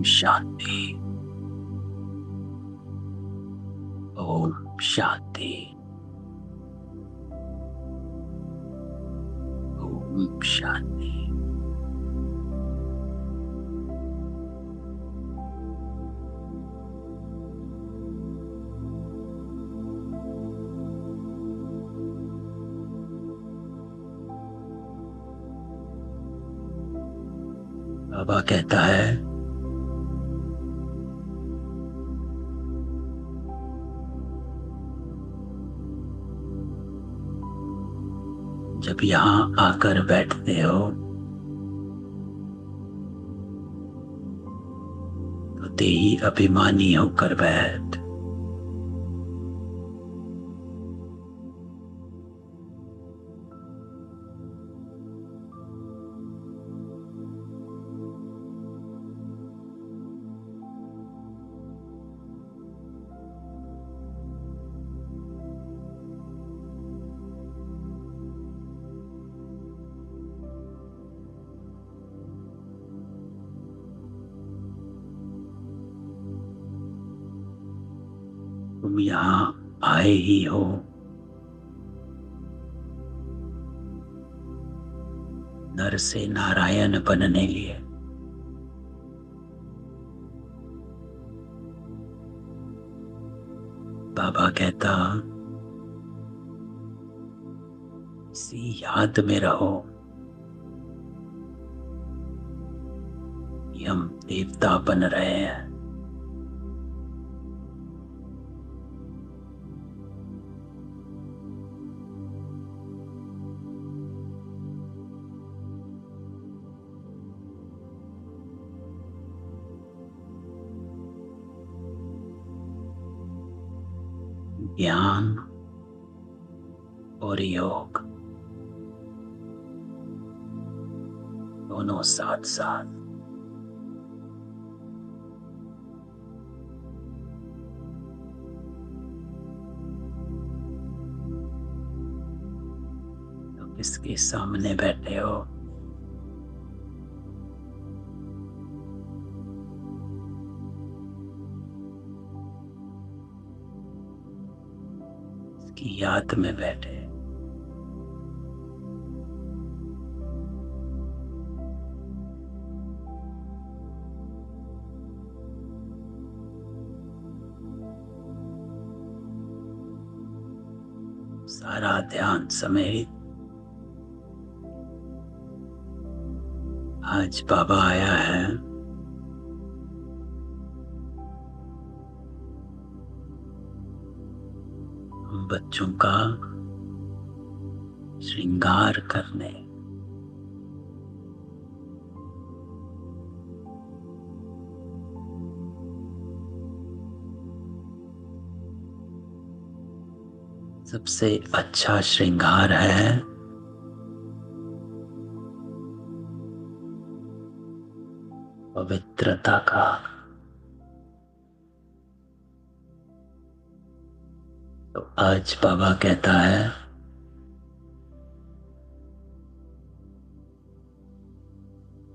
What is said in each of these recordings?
शांति। ओम शांति। ओम शांति। बाबा कहता है, जब यहाँ आकर बैठते हो तो देही अभिमानी होकर बैठ। तुम यहाँ आए ही हो नर से नारायण बनने लिए। बाबा कहता, इसी याद में रहो कि हम देवता बन रहे हैं। ज्ञान और योग दोनों साथ साथ। तो किसके सामने बैठे हो? की याद में बैठे। सारा ध्यान समेत आज बाबा आया है बच्चों का श्रृंगार करने। सबसे अच्छा श्रृंगार है पवित्रता का। तो आज बाबा कहता है,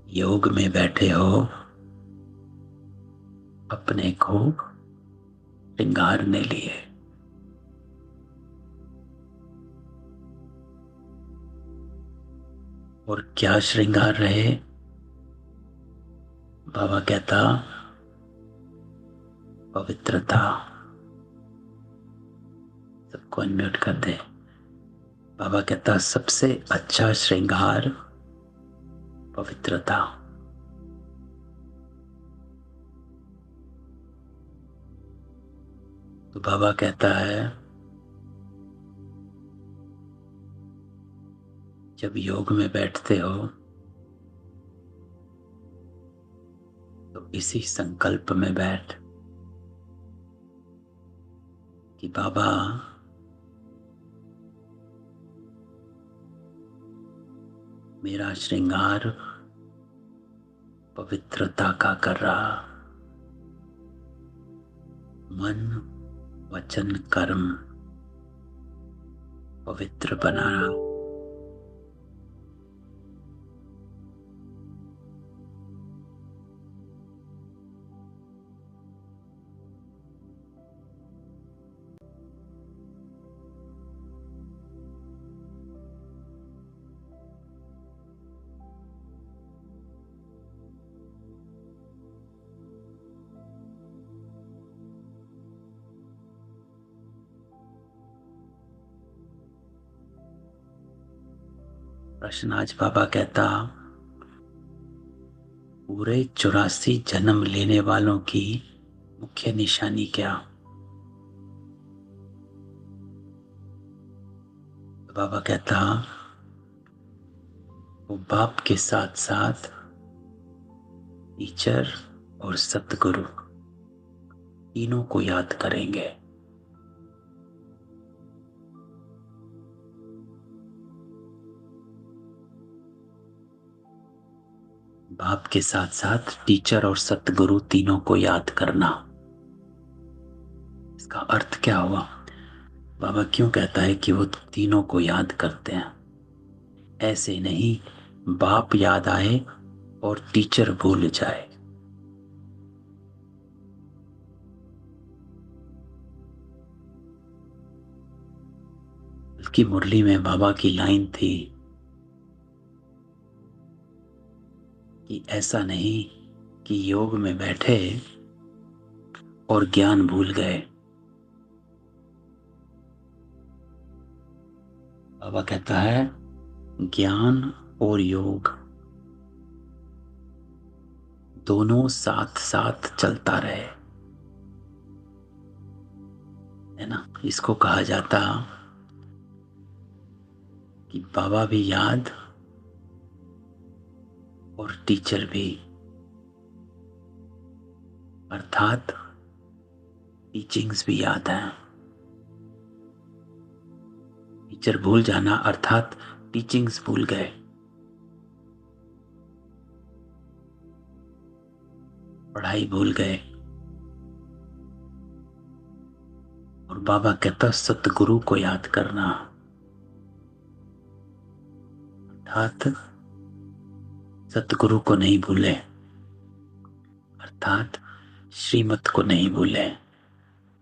योग में बैठे हो अपने को श्रृंगारने लिए। और क्या श्रृंगार रहे? बाबा कहता, पवित्रता। सबको अनम्यूट कर दे। बाबा कहता, सबसे अच्छा श्रृंगार पवित्रता। तो बाबा कहता है, जब योग में बैठते हो तो इसी संकल्प में बैठ कि बाबा मेरा श्रृंगार पवित्रता का कर रहा। मन वचन कर्म पवित्र बना रहा। प्रश्न आज बाबा कहता, पूरे 84 जन्म लेने वालों की मुख्य निशानी क्या? तो बाबा कहता, वो बाप के साथ साथ टीचर और सतगुरु तीनों को याद करेंगे। बाप के साथ साथ टीचर और सतगुरु तीनों को याद करना, इसका अर्थ क्या हुआ? बाबा क्यों कहता है कि वो तीनों को याद करते हैं? ऐसे नहीं बाप याद आए और टीचर भूल जाए। बल्कि मुरली में बाबा की लाइन थी कि ऐसा नहीं कि योग में बैठे और ज्ञान भूल गए। बाबा कहता है ज्ञान और योग दोनों साथ साथ चलता रहे, है ना। इसको कहा जाता कि बाबा भी याद और टीचर भी, अर्थात टीचिंग्स भी याद हैं। टीचर भूल जाना अर्थात टीचिंग्स भूल गए। पढ़ाई भूल गए। और बाबा कहता सतगुरु को याद करना, अर्थात सतगुरु को नहीं भूले, अर्थात श्रीमत को नहीं भूले।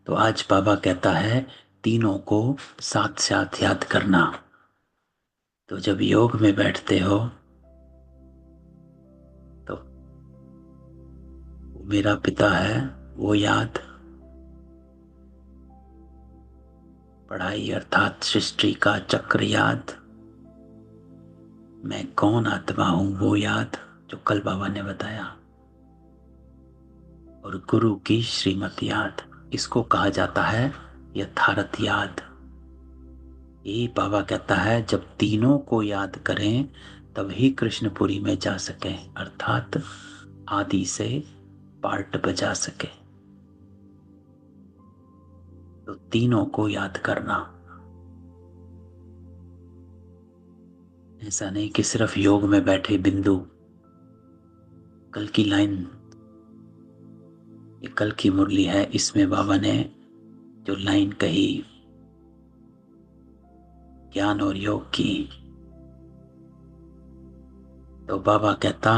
तो आज बाबा कहता है तीनों को साथ साथ याद करना। तो जब योग में बैठते हो तो वो मेरा पिता है वो याद, पढ़ाई अर्थात सृष्टि का चक्र याद, मैं कौन आत्मा हूं वो याद, जो कल बाबा ने बताया, और गुरु की श्रीमत याद। इसको कहा जाता है यथार्थ याद। ये बाबा कहता है जब तीनों को याद करें तभी कृष्णपुरी में जा सके, अर्थात आदि से पार्ट बजा सके। तो तीनों को याद करना, ऐसा नहीं कि सिर्फ योग में बैठे बिंदु। कल की लाइन, ये कल की मुरली है, इसमें बाबा ने जो लाइन कही ज्ञान और योग की, तो बाबा कहता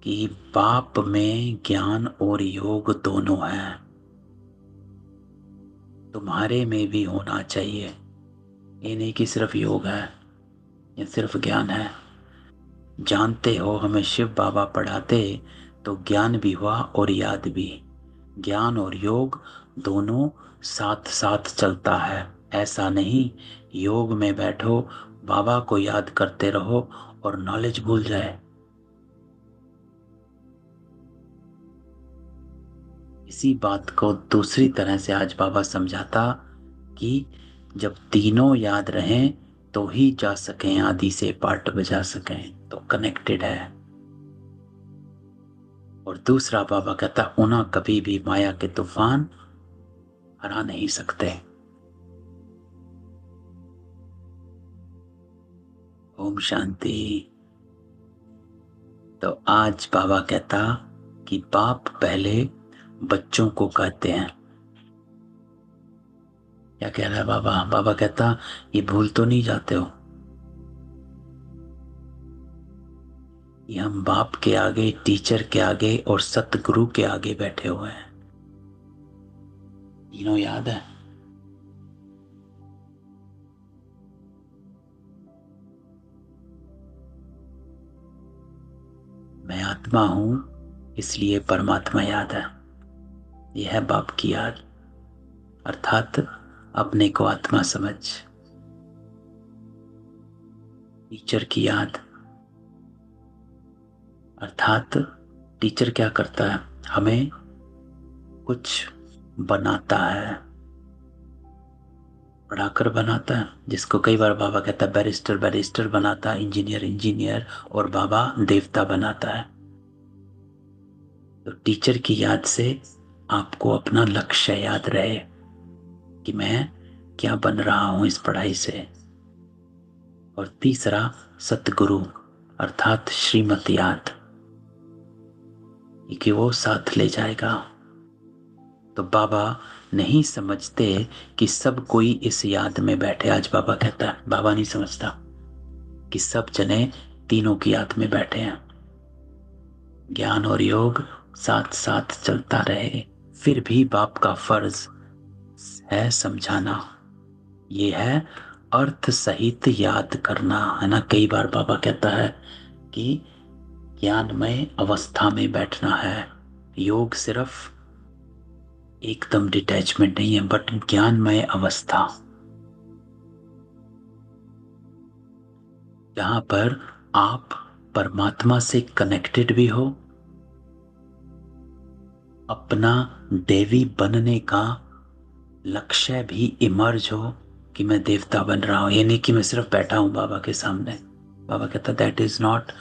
कि बाप में ज्ञान और योग दोनों है, तुम्हारे में भी होना चाहिए। ये नहीं कि सिर्फ योग है या सिर्फ ज्ञान है। जानते हो हमें शिव बाबा पढ़ाते तो ज्ञान भी हुआ और याद भी। ज्ञान और योग दोनों साथ साथ चलता है। ऐसा नहीं योग में बैठो बाबा को याद करते रहो और नॉलेज भूल जाए। इसी बात को दूसरी तरह से आज बाबा समझाता कि जब तीनों याद रहें तो ही जा सकें, आदि से पार्ट बजा सकें, तो कनेक्टेड है। और दूसरा बाबा कहता उन्हें कभी भी माया के तूफान हरा नहीं सकते। ओम शांति। तो आज बाबा कहता कि बाप पहले बच्चों को कहते हैं। क्या कह रहा है बाबा? बाबा कहता ये भूल तो नहीं जाते हो कि हम बाप के आगे, टीचर के आगे और सतगुरु के आगे बैठे हुए हैं। तीनों याद है। मैं आत्मा हूं इसलिए परमात्मा याद है। यह है बाप की याद, अर्थात अपने को आत्मा समझ। टीचर की याद, अर्थात टीचर क्या करता है, हमें कुछ बनाता है, पढ़ाकर बनाता है। जिसको कई बार बाबा कहता है बैरिस्टर बैरिस्टर बनाता है, इंजीनियर इंजीनियर, और बाबा देवता बनाता है। तो टीचर की याद से आपको अपना लक्ष्य याद रहे कि मैं क्या बन रहा हूं इस पढ़ाई से। और तीसरा, सतगुरु अर्थात श्रीमत याद, कि वो साथ ले जाएगा। तो बाबा नहीं समझते कि सब कोई इस याद में बैठे। आज बाबा कहता है, बाबा नहीं समझता कि सब जने तीनों की याद में बैठे हैं। ज्ञान और योग साथ साथ चलता रहे, फिर भी बाप का फर्ज है समझाना। ये है अर्थ सहित याद करना, है ना। कई बार बाबा कहता है कि ज्ञानमय अवस्था में बैठना है। योग सिर्फ एकदम डिटैचमेंट नहीं है, बट ज्ञानमय अवस्था, जहां पर आप परमात्मा से कनेक्टेड भी हो, अपना देवी बनने का लक्ष्य भी इमर्ज हो कि मैं देवता बन रहा हूं। ये नहीं कि मैं सिर्फ बैठा हूं बाबा के सामने। बाबा कहता दैट इज नॉट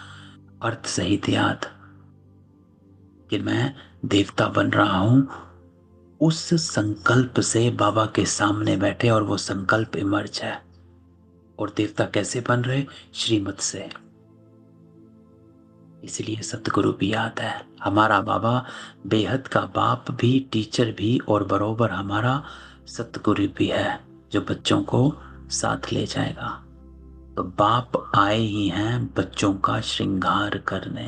अर्थ सहित याद, कि मैं देवता बन रहा हूं। उस संकल्प से बाबा के सामने बैठे, और वो संकल्प इमर्ज है। और देवता कैसे बन रहे? श्रीमत से। इसलिए सतगुरु भी याद है। हमारा बाबा बेहद का बाप भी, टीचर भी, और बरोबर हमारा सतगुरु भी है, जो बच्चों को साथ ले जाएगा। तो बाप आए ही हैं बच्चों का श्रृंगार करने।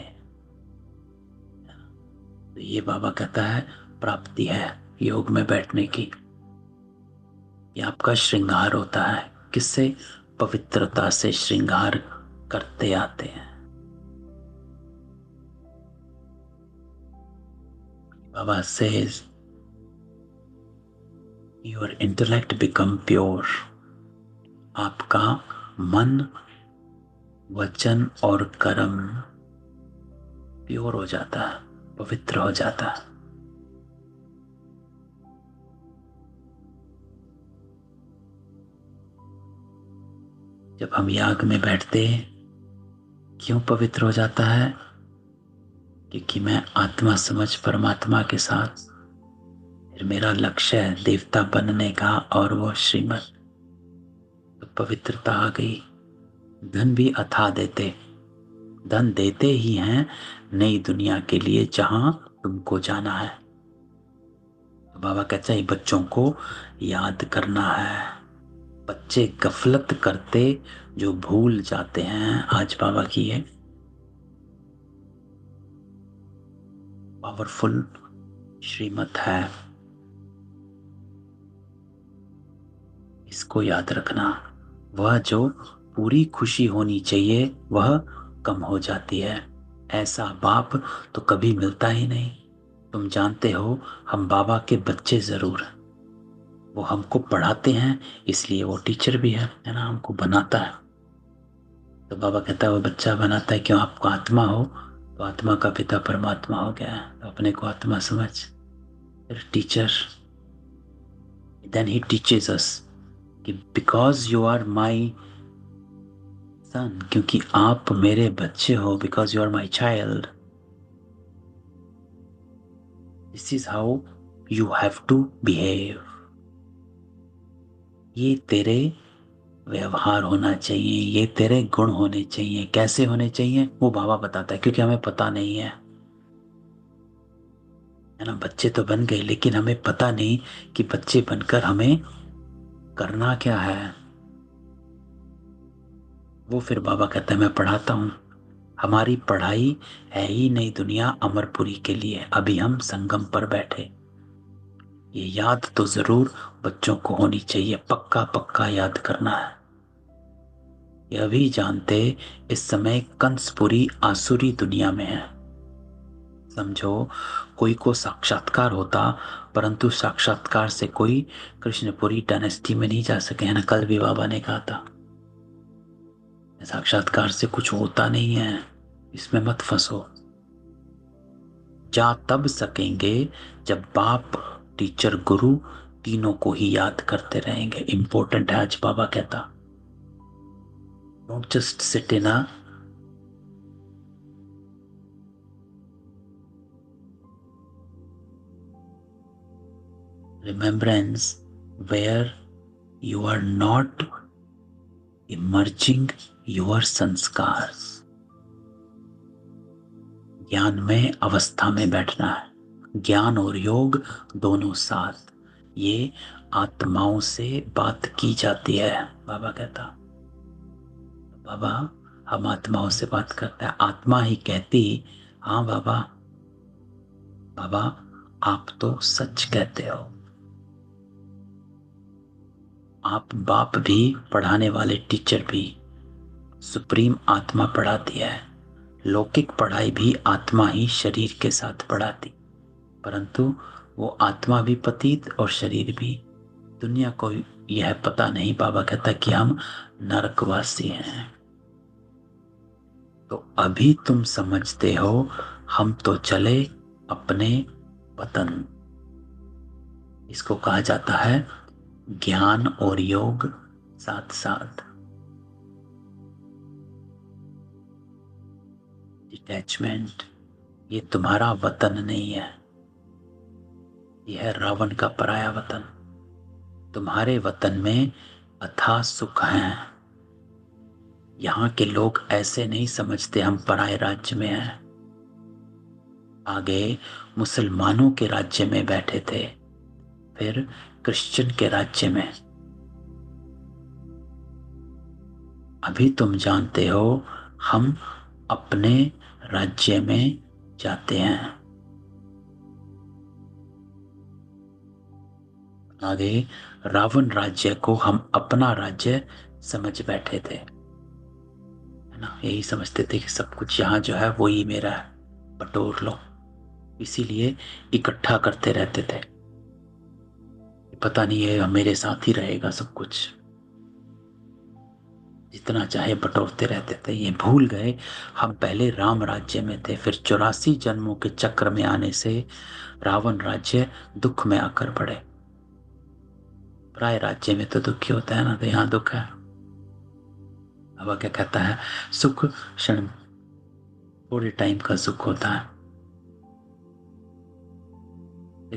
तो ये बाबा कहता है प्राप्ति है योग में बैठने की। ये आपका श्रृंगार होता है। किससे? पवित्रता से श्रृंगार करते आते हैं। बाबा says your intellect become pure। आपका मन, वचन और कर्म प्योर हो जाता है, पवित्र हो जाता है। जब हम याग में बैठते, क्यों पवित्र हो जाता है? क्योंकि मैं आत्मा समझ परमात्मा के साथ, फिर मेरा लक्ष्य है देवता बनने का, और वो श्रीमत। तो पवित्रता आ गई। धन भी अथा देते, धन देते ही हैं नई दुनिया के लिए जहां तुमको जाना है। तो बाबा कहता है बच्चों को याद करना है। बच्चे गफलत करते जो भूल जाते हैं। आज बाबा की ये पावरफुल श्रीमत है, इसको याद रखना। वह जो पूरी खुशी होनी चाहिए वह कम हो जाती है। ऐसा बाप तो कभी मिलता ही नहीं। तुम जानते हो हम बाबा के बच्चे जरूर हैं। वो हमको पढ़ाते हैं, इसलिए वो टीचर भी है ना, हमको बनाता है। तो बाबा कहता है वो बच्चा बनाता है क्यों? आपको आत्मा हो तो आत्मा का पिता परमात्मा हो गया है, तो अपने को आत्मा समझ। फिर teacher, then he teaches us कि because you are my son, क्योंकि आप मेरे बच्चे हो, because you are my child, this is how you have to behave. ये तेरे व्यवहार होना चाहिए, ये तेरे गुण होने चाहिए। कैसे होने चाहिए वो बाबा बताता है, क्योंकि हमें पता नहीं है ना। बच्चे तो बन गए, लेकिन हमें पता नहीं कि बच्चे बनकर हमें करना क्या है। वो फिर बाबा कहता है मैं पढ़ाता हूं। हमारी पढ़ाई है ही नई दुनिया अमरपुरी के लिए। अभी हम संगम पर बैठे। ये याद तो जरूर बच्चों को होनी चाहिए, पक्का पक्का याद करना है। यह भी जानते इस समय कंसपुरी आसुरी दुनिया में है। समझो कोई को साक्षात्कार होता, परंतु साक्षात्कार से कोई कृष्णपुरी डायनेस्टी में नहीं जा सके, है ना। कल भी बाबा ने कहा था साक्षात्कार से कुछ होता नहीं है, इसमें मत फंसो। जा तब सकेंगे जब बाप, टीचर, गुरु तीनों को ही याद करते रहेंगे। इंपॉर्टेंट है, आज बाबा कहता, don't just sit in a remembrance where you are not emerging your संस्कार। ज्ञान में अवस्था में बैठना है, ज्ञान और योग दोनों साथ। ये आत्माओं से बात की जाती है, बाबा कहता। बाबा, हम आत्माओं से बात करते हैं, आत्मा ही कहती, हाँ बाबा, बाबा आप तो सच कहते हो। आप बाप भी, पढ़ाने वाले टीचर भी, सुप्रीम आत्मा पढ़ाती है। लौकिक पढ़ाई भी आत्मा ही शरीर के साथ पढ़ाती, परंतु वो आत्मा भी पतित और शरीर भी। दुनिया को यह पता नहीं, बाबा कहता, कि हम नरकवासी हैं। तो अभी तुम समझते हो हम तो चले अपने वतन। इसको कहा जाता है ज्ञान और योग साथ साथ। डिटैचमेंट, ये तुम्हारा वतन नहीं है, यह है रावण का पराया वतन। तुम्हारे वतन में अथाह सुख है। यहाँ के लोग ऐसे नहीं समझते हम पराये राज्य में हैं। आगे मुसलमानों के राज्य में बैठे थे, फिर क्रिश्चियन के राज्य में। अभी तुम जानते हो हम अपने राज्य में जाते हैं। आगे रावण राज्य को हम अपना राज्य समझ बैठे थे, है ना। यही समझते थे कि सब कुछ यहाँ जो है वही मेरा है, बटोर लो। इसीलिए इकट्ठा करते रहते थे, पता नहीं है मेरे साथ ही रहेगा सब कुछ, जितना चाहे बटोरते रहते थे। ये भूल गए हम पहले राम राज्य में थे, फिर 84 जन्मों के चक्र में आने से रावण राज्य दुख में आकर पड़े। पराये राज्य में तो दुखी होता है ना, तो यहाँ दुख है। बाबा क्या कहता है, सुख क्षण, थोड़े टाइम का सुख होता है,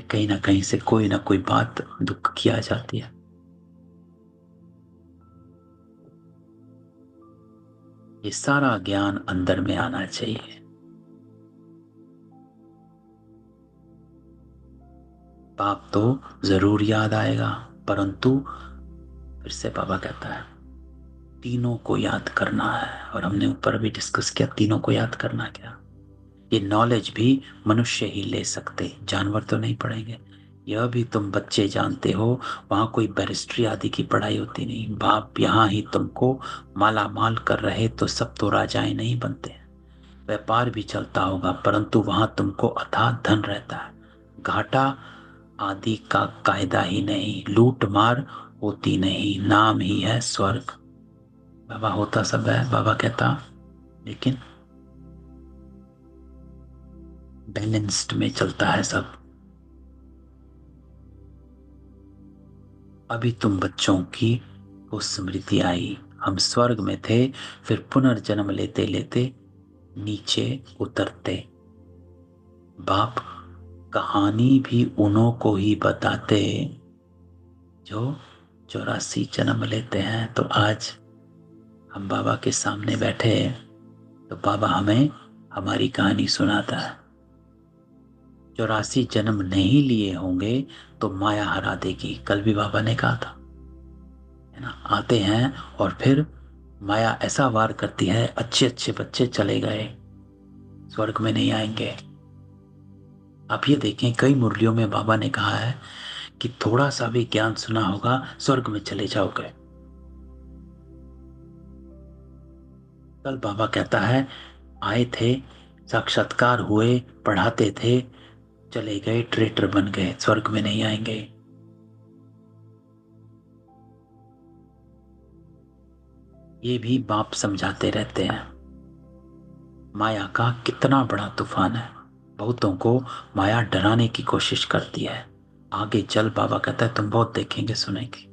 कहीं ना कहीं से कोई ना कोई बात दुख की आ जाती है। ये सारा ज्ञान अंदर में आना चाहिए। पाप तो जरूर याद आएगा, परंतु फिर से बाबा कहता है तीनों को याद करना है। और हमने ऊपर भी डिस्कस किया, तीनों को याद करना क्या। ये नॉलेज भी मनुष्य ही ले सकते, जानवर तो नहीं पढ़ेंगे। यह भी तुम बच्चे जानते हो, वहां कोई बैरिस्ट्री आदि की पढ़ाई होती नहीं। बाप यहाँ ही तुमको माला माल कर रहे तो सब तो राजाएं नहीं बनते। व्यापार भी चलता होगा, परंतु वहां तुमको अथाह धन रहता है। घाटा आदि का कायदा ही नहीं, लूट मार होती नहीं, नाम ही है स्वर्ग। बाबा होता सब है, बाबा कहता, लेकिन बैलेंस्ड में चलता है सब। अभी तुम बच्चों की वो स्मृति आई, हम स्वर्ग में थे, फिर पुनर्जन्म लेते लेते नीचे उतरते। बाप कहानी भी उन्हों को ही बताते जो 84 जन्म लेते हैं। तो आज हम बाबा के सामने बैठे, तो बाबा हमें हमारी कहानी सुनाता है। 84 जन्म नहीं लिए होंगे तो माया हरा देगी, कल भी बाबा ने कहा था, है ना। आते हैं और फिर माया ऐसा वार करती है, अच्छे अच्छे बच्चे चले गए, स्वर्ग में नहीं आएंगे। आप ये देखें, कई मुरलियों में बाबा ने कहा है कि थोड़ा सा भी ज्ञान सुना होगा स्वर्ग में चले जाओगे। कल बाबा कहता है आए थे, साक्षात्कार हुए, पढ़ाते थे, चले गए, ट्रेटर बन गए, स्वर्ग में नहीं आएंगे। ये भी बाप समझाते रहते हैं। माया का कितना बड़ा तूफान है। बहुतों को माया डराने की कोशिश करती है। आगे चल, बाबा कहता है, तुम बहुत देखेंगे सुनेंगे।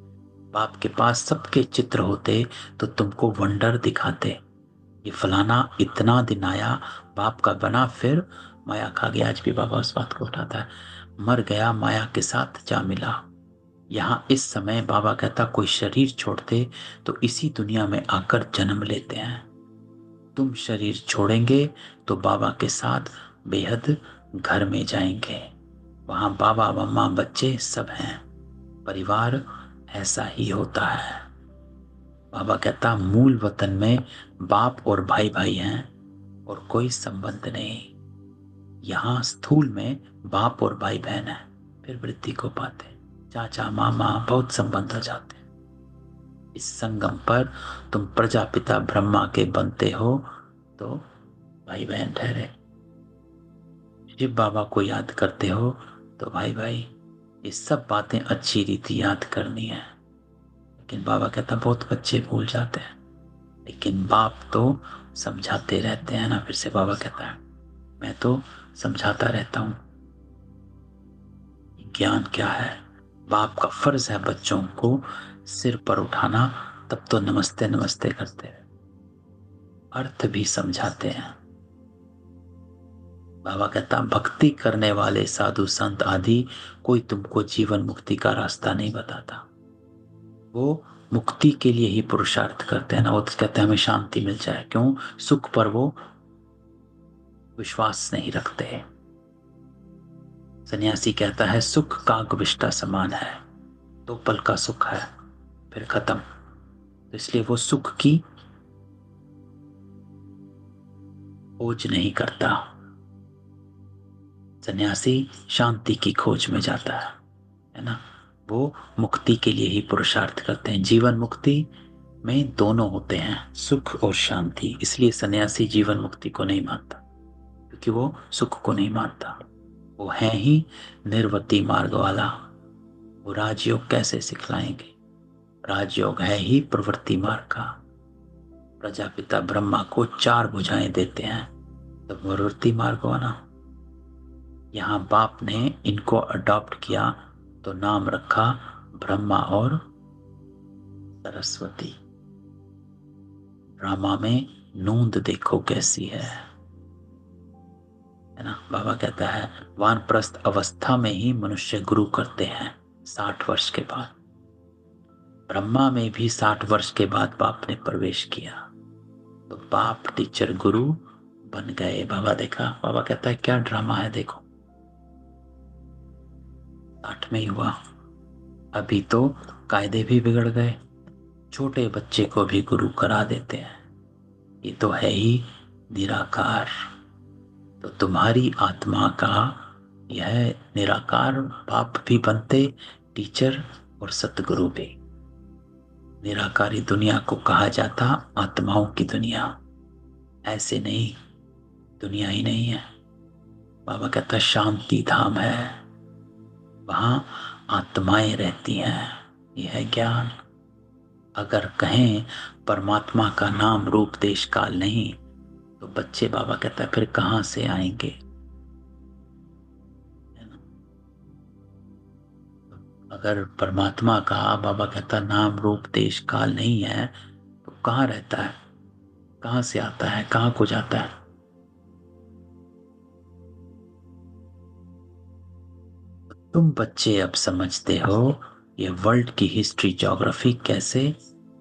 बाप के पास सबके चित्र होते तो तुमको वंडर दिखाते। ये फलाना इतना दिन आया, बाप का बना, फिर माया खा गया। आज भी बाबा उस बात को उठाता है। मर गया, माया के साथ जा मिला। यहाँ इस समय बाबा कहता, कोई शरीर छोड़ते तो इसी दुनिया में आकर जन्म लेते हैं। तुम शरीर छोड़ेंगे तो बाबा के साथ बेहद घर में जाएंगे। वहां बाबा मम्मा बच्चे सब हैं। परिवार ऐसा ही होता है। बाबा कहता, मूल वतन में बाप और भाई भाई हैं और कोई संबंध नहीं। यहाँ स्थूल में बाप और भाई बहन है, फिर वृद्धि को पाते, चाचा मामा बहुत संबंध आ जाते। इस संगम पर तुम प्रजापिता ब्रह्मा के बनते हो तो भाई बहन ठहरे। शिव बाबा को याद करते हो तो भाई भाई। ये सब बातें अच्छी रीति याद करनी है। लेकिन बाबा कहता, बहुत बच्चे भूल जाते हैं। लेकिन बाप तो समझाते रहते हैं ना। फिर से बाबा कहता है, मैं तो समझाता रहता हूं ज्ञान क्या है। बाप का फर्ज है बच्चों को सिर पर उठाना, तब तो नमस्ते नमस्ते करते हैं, अर्थ भी समझाते हैं। बाबा कहता, भक्ति करने वाले साधु संत आदि कोई तुमको जीवन मुक्ति का रास्ता नहीं बताता। वो मुक्ति के लिए ही पुरुषार्थ करते हैं ना। वो तो कहते हैं हमें शांति मिल जाए। क्यों? सुख पर वो विश्वास नहीं रखते। सन्यासी कहता है, सुख काग विष्ठा समान है, 2 पल का सुख है, फिर खत्म। तो इसलिए वो सुख की खोज नहीं करता। सन्यासी शांति की खोज में जाता है ना। वो मुक्ति के लिए ही पुरुषार्थ करते हैं। जीवन मुक्ति में दोनों होते हैं, सुख और शांति। इसलिए सन्यासी जीवन मुक्ति को नहीं मानता, क्योंकि वो सुख को नहीं मानता। वो है ही निर्वृत्ति मार्ग वाला। वो राजयोग कैसे सिखलाएंगे? राजयोग है ही प्रवृत्ति मार्ग का। प्रजापिता ब्रह्मा को 4 भुजाएं देते हैं, तो प्रवृत्ति मार्ग हुआ ना। यहाँ बाप ने इनको अडॉप्ट किया तो नाम रखा ब्रह्मा और सरस्वती। ड्रामा में नूंद देखो कैसी है ना। बाबा कहता है, वानप्रस्थ अवस्था में ही मनुष्य गुरु करते हैं 60 वर्ष के बाद। ब्रह्मा में भी 60 वर्ष के बाद बाप ने प्रवेश किया, तो बाप टीचर गुरु बन गए। बाबा देखा, बाबा कहता है, क्या ड्रामा है देखो। 60 में ही हुआ। अभी तो कायदे भी बिगड़ गए, छोटे बच्चे को भी गुरु करा देते हैं। ये तो है ही निराकार। तो तुम्हारी आत्मा का यह निराकार बाप भी बनते, टीचर और सतगुरु भी। निराकारी दुनिया को कहा जाता आत्माओं की दुनिया। ऐसे नहीं, दुनिया ही नहीं है। बाबा कहता शांति धाम है, वहां आत्माएं रहती हैं। यह है ज्ञान। अगर कहें परमात्मा का नाम रूप देश काल नहीं, तो बच्चे, बाबा कहता है, फिर कहां से आएंगे? अगर परमात्मा का, बाबा कहता, नाम रूप देश काल नहीं है, तो कहाँ रहता है? कहां से आता है? कहां को जाता है? तुम बच्चे अब समझते हो ये वर्ल्ड की हिस्ट्री ज्योग्राफी कैसे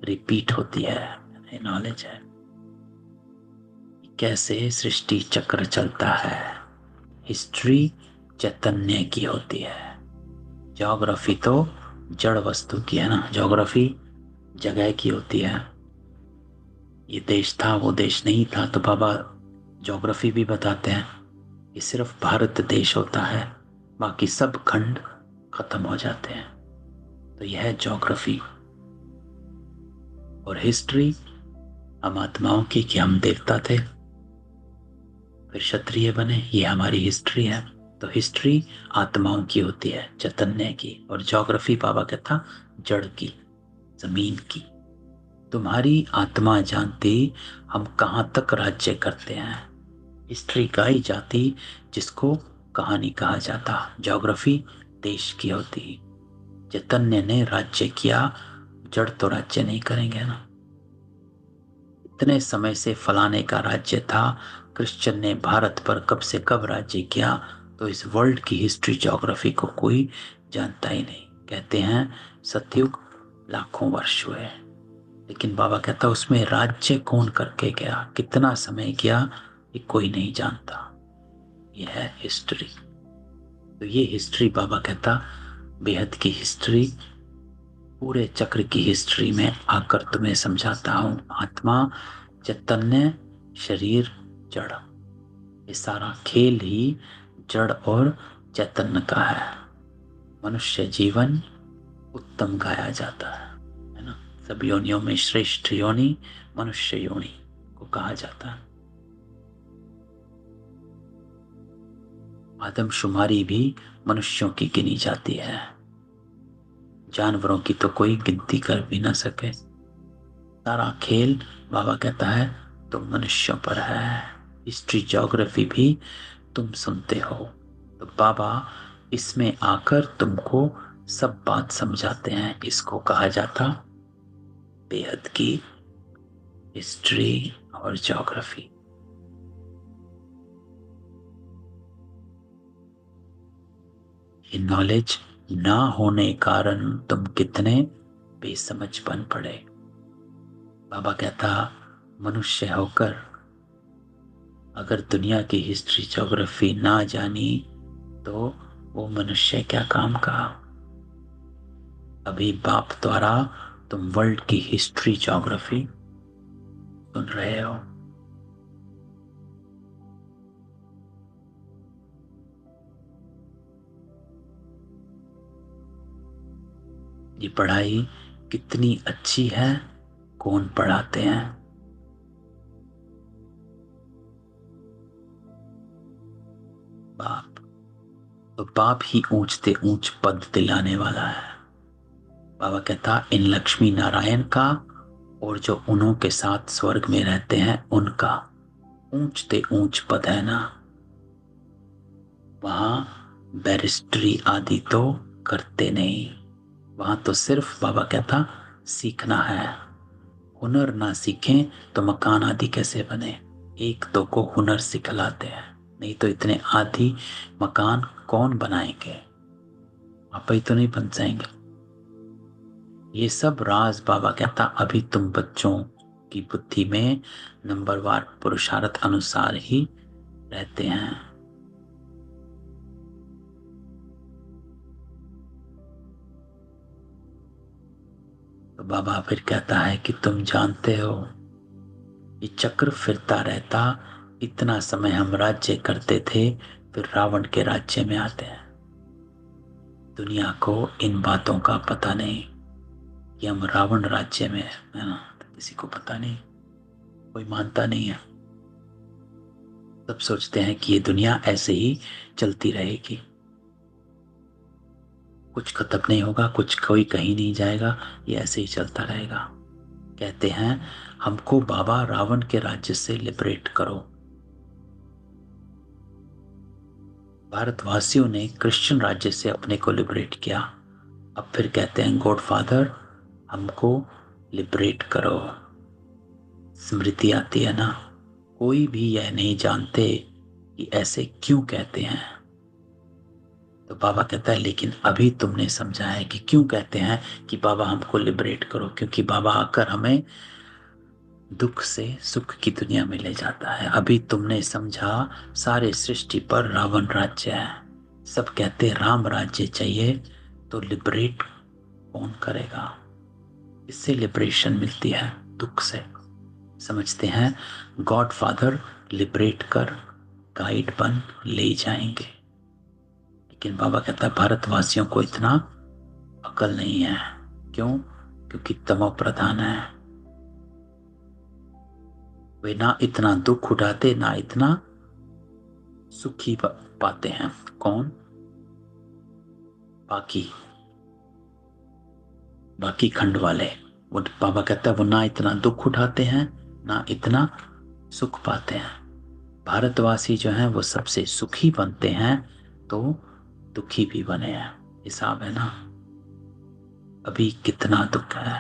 रिपीट होती है। नॉलेज है कैसे सृष्टि चक्र चलता है। हिस्ट्री चैतन्य की होती है, ज्योग्राफी तो जड़ वस्तु की है ना। ज्योग्राफी जगह की होती है। ये देश था, वो देश नहीं था, तो बाबा ज्योग्राफी भी बताते हैं। ये सिर्फ भारत देश होता है, बाकी सब खंड खत्म हो जाते हैं। तो यह है ज्योग्राफी। और हिस्ट्री हम आत्माओं की, कि हम देवता थे फिर क्षत्रिय बने, ये हमारी हिस्ट्री है। तो हिस्ट्री आत्माओं की होती है, चैतन्य की। और ज्योग्राफी बाबा कहता जड़ की, जमीन की। तुम्हारी आत्मा जानती हम कहाँ तक राज्य करते हैं। हिस्ट्री गाई जाती जिसको कहानी कहा जाता। ज्योग्राफी देश की होती। चैतन्य ने राज्य किया, जड़ तो राज्य नहीं करेंगे ना। इतने समय से फलाने का राज्य था, क्रिश्चियन ने भारत पर कब से कब राज्य किया, तो इस वर्ल्ड की हिस्ट्री ज्योग्राफी को कोई जानता ही नहीं। कहते हैं सतयुग लाखों वर्ष हुए, लेकिन बाबा कहता उसमें राज्य कौन करके गया, कितना समय किया, ये कोई नहीं जानता। ये है हिस्ट्री। तो ये हिस्ट्री बाबा कहता बेहद की हिस्ट्री, पूरे चक्र की हिस्ट्री में आकर तुम्हें समझाता हूं। आत्मा, चैतन्य, शरीर, जड़, ये सारा खेल ही जड़ और चैतन्य का है। मनुष्य जीवन उत्तम गाया जाता है ना। सब योनियों में श्रेष्ठ योनि मनुष्य योनि को कहा जाता है। आदमशुमारी भी मनुष्यों की गिनी जाती है, जानवरों की तो कोई गिनती कर भी ना सके। सारा खेल बाबा कहता है तो मनुष्यों पर है। हिस्ट्री ज्योग्राफी भी तुम सुनते हो, तो बाबा इसमें आकर तुमको सब बात समझाते हैं। इसको कहा जाता बेहद की हिस्ट्री और ज्योग्राफी। ये नॉलेज ना होने कारण तुम कितने बेसमझ बन पड़े। बाबा कहता मनुष्य होकर अगर दुनिया की हिस्ट्री ज्योग्राफी ना जानी तो वो मनुष्य क्या काम का। अभी बाप द्वारा तुम वर्ल्ड की हिस्ट्री ज्योग्राफी सुन रहे हो। ये पढ़ाई कितनी अच्छी है, कौन पढ़ाते हैं? बाप। तो बाप ही ऊंचते ऊंच पद दिलाने वाला है। बाबा कहता इन लक्ष्मी नारायण का और जो उन्हों के साथ स्वर्ग में रहते हैं उनका ऊंचते ऊंच पद है ना। वहां बैरिस्ट्री आदि तो करते नहीं, वहां तो सिर्फ बाबा कहता सीखना है। हुनर ना सीखें तो मकान आदि कैसे बने। एक दो को हुनर सिखलाते हैं, नहीं तो इतने आदि मकान कौन बनाएंगे, आप ही तो नहीं बन जाएंगे। ये सब राज बाबा कहता अभी तुम बच्चों की बुद्धि में नंबरवार पुरुषार्थ अनुसार ही रहते हैं। तो बाबा फिर कहता है कि तुम जानते हो ये चक्र फिरता रहता। इतना समय हम राज्य करते थे, फिर रावण के राज्य में आते हैं। दुनिया को इन बातों का पता नहीं कि हम रावण राज्य में है ना। तो किसी को पता नहीं, कोई मानता नहीं है। सब सोचते हैं कि ये दुनिया ऐसे ही चलती रहेगी, कुछ खत्म नहीं होगा, कुछ कोई कहीं नहीं जाएगा, ये ऐसे ही चलता रहेगा। कहते हैं हमको बाबा रावण के राज्य से लिबरेट करो। भारतवासियों ने क्रिश्चियन राज्य से अपने को लिबरेट किया, अब फिर कहते हैं गॉड फादर हमको लिबरेट करो। स्मृति आती है ना, कोई भी यह नहीं जानते कि ऐसे क्यों कहते हैं। तो बाबा कहता है लेकिन अभी तुमने समझा है कि क्यों कहते हैं कि बाबा हमको लिबरेट करो, क्योंकि बाबा आकर हमें दुख से सुख की दुनिया में ले जाता है। अभी तुमने समझा सारे सृष्टि पर रावण राज्य है, सब कहते राम राज्य चाहिए, तो लिबरेट कौन करेगा। इससे लिबरेशन मिलती है दुख से। समझते हैं गॉड फादर लिबरेट कर गाइड बन ले जाएंगे, लेकिन बाबा कहता है भारतवासियों को इतना अकल नहीं है। क्यों? क्योंकि तमो प्रधान है। वे ना इतना दुख उठाते ना इतना सुखी पाते हैं। कौन? बाकी बाकी खंड वाले। वो बाबा कहता है वो ना इतना दुख उठाते हैं ना इतना सुख पाते हैं। भारतवासी जो हैं वो सबसे सुखी बनते हैं तो दुखी भी बने हैं। हिसाब है ना, अभी कितना दुख है।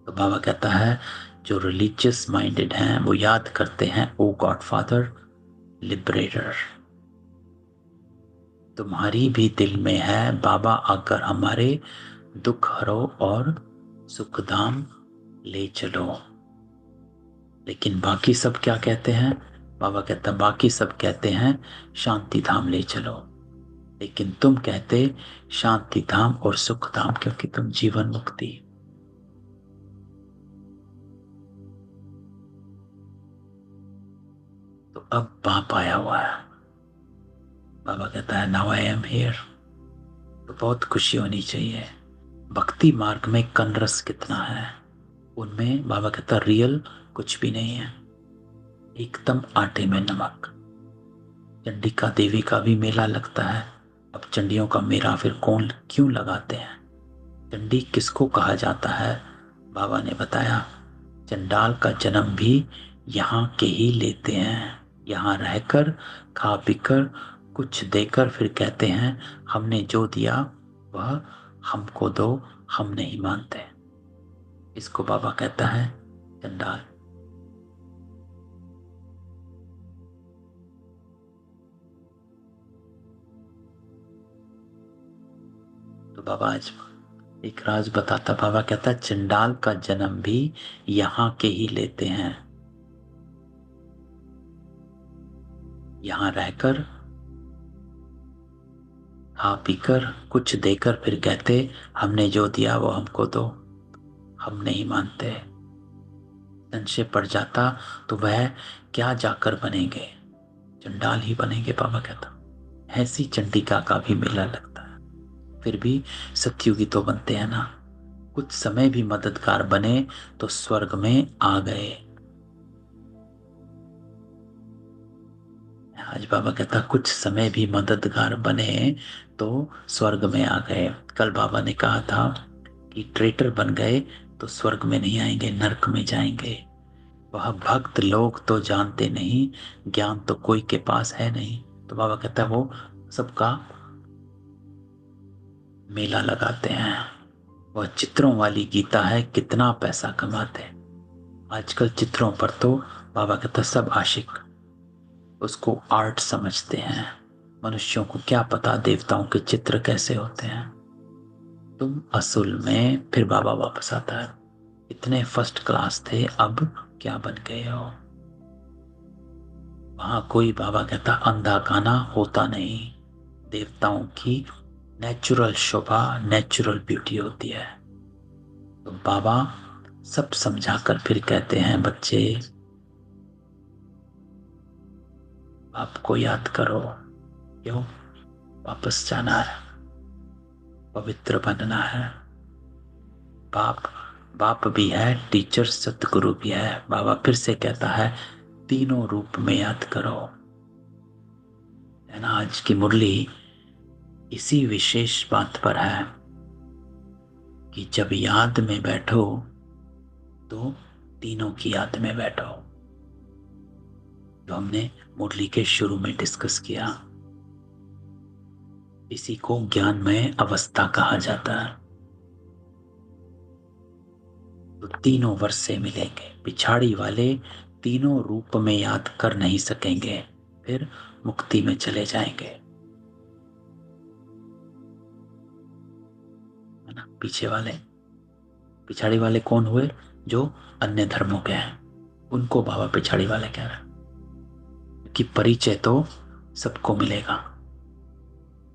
तो बाबा कहता है जो रिलीजियस माइंडेड हैं वो याद करते हैं, ओ गॉड फादर लिबरेटर, तुम्हारी भी दिल में है बाबा, आकर हमारे दुख हरो और सुखधाम ले चलो। लेकिन बाकी सब क्या कहते हैं? बाबा कहता बाकी सब कहते हैं शांति धाम ले चलो, लेकिन तुम कहते शांति धाम और सुख धाम, क्योंकि तुम जीवन मुक्ति। तो अब बाप आया हुआ है। बाबा कहता है नाउ आई एम हियर। तो बहुत खुशी होनी चाहिए। भक्ति मार्ग में कनरस कितना है, उनमें बाबा कहता रियल कुछ भी नहीं है, एकदम आटे में नमक। चंडिका देवी का भी मेला लगता है। अब चंडियों का मेला फिर कौन क्यों लगाते हैं? चंडी किसको कहा जाता है? बाबा ने बताया चंडाल का जन्म भी यहाँ के ही लेते हैं, यहाँ रहकर खा पीकर कुछ देकर फिर कहते हैं हमने जो दिया वह हमको दो, हम नहीं मानते। इसको बाबा कहता है चंडाल। तो बाबा आज एक राज बताता। बाबा कहता है चंडाल का जन्म भी यहाँ के ही लेते हैं, यहाँ रहकर खा पीकर कुछ देकर फिर कहते हमने जो दिया वो हमको दो, हम नहीं मानते। संशय पड़ जाता तो वह क्या जाकर बनेंगे? चंडाल ही बनेंगे। बाबा कहता ऐसी चंडिका का भी मेला लगता है, फिर भी सत्युगी तो बनते हैं ना। कुछ समय भी मददगार बने तो स्वर्ग में आ गए। आज बाबा कहता कुछ समय भी मददगार बने तो स्वर्ग में आ गए। कल बाबा ने कहा था कि ट्रेटर बन गए तो स्वर्ग में नहीं आएंगे, नरक में जाएंगे। वह भक्त लोग तो जानते नहीं, ज्ञान तो कोई के पास है नहीं। तो बाबा कहता है वो सबका मेला लगाते हैं। वह चित्रों वाली गीता है, कितना पैसा कमाते। आजकल चित्रों पर तो बाबा कहता सब आशिक उसको आर्ट समझते हैं। मनुष्यों को क्या पता देवताओं के चित्र कैसे होते हैं। तुम असल में, फिर बाबा वापस आता है, इतने फर्स्ट क्लास थे अब क्या बन गए हो? वहां कोई बाबा कहता अंधा काना होता नहीं। देवताओं की नेचुरल शोभा, नेचुरल ब्यूटी होती है। तो बाबा सब समझाकर फिर कहते हैं बच्चे आपको याद करो। क्यों? वापस जाना है, पवित्र बनना है। बाप बाप भी है, टीचर सतगुरु भी है। बाबा फिर से कहता है तीनों रूप में याद करो। है ना, आज की मुरली इसी विशेष बात पर है कि जब याद में बैठो तो तीनों की याद में बैठो, जो हमने मुरली के शुरू में डिस्कस किया। इसी को ज्ञानमय अवस्था कहा जाता है। तो तीनों वर्ष से मिलेंगे, पिछाड़ी वाले तीनों रूप में याद कर नहीं सकेंगे, फिर मुक्ति में चले जाएंगे। है ना, पीछे वाले, पिछाड़ी वाले कौन हुए? जो अन्य धर्मों के हैं, उनको बाबा पिछाड़ी वाले कह रहे हैं। कि परिचय तो सबको मिलेगा,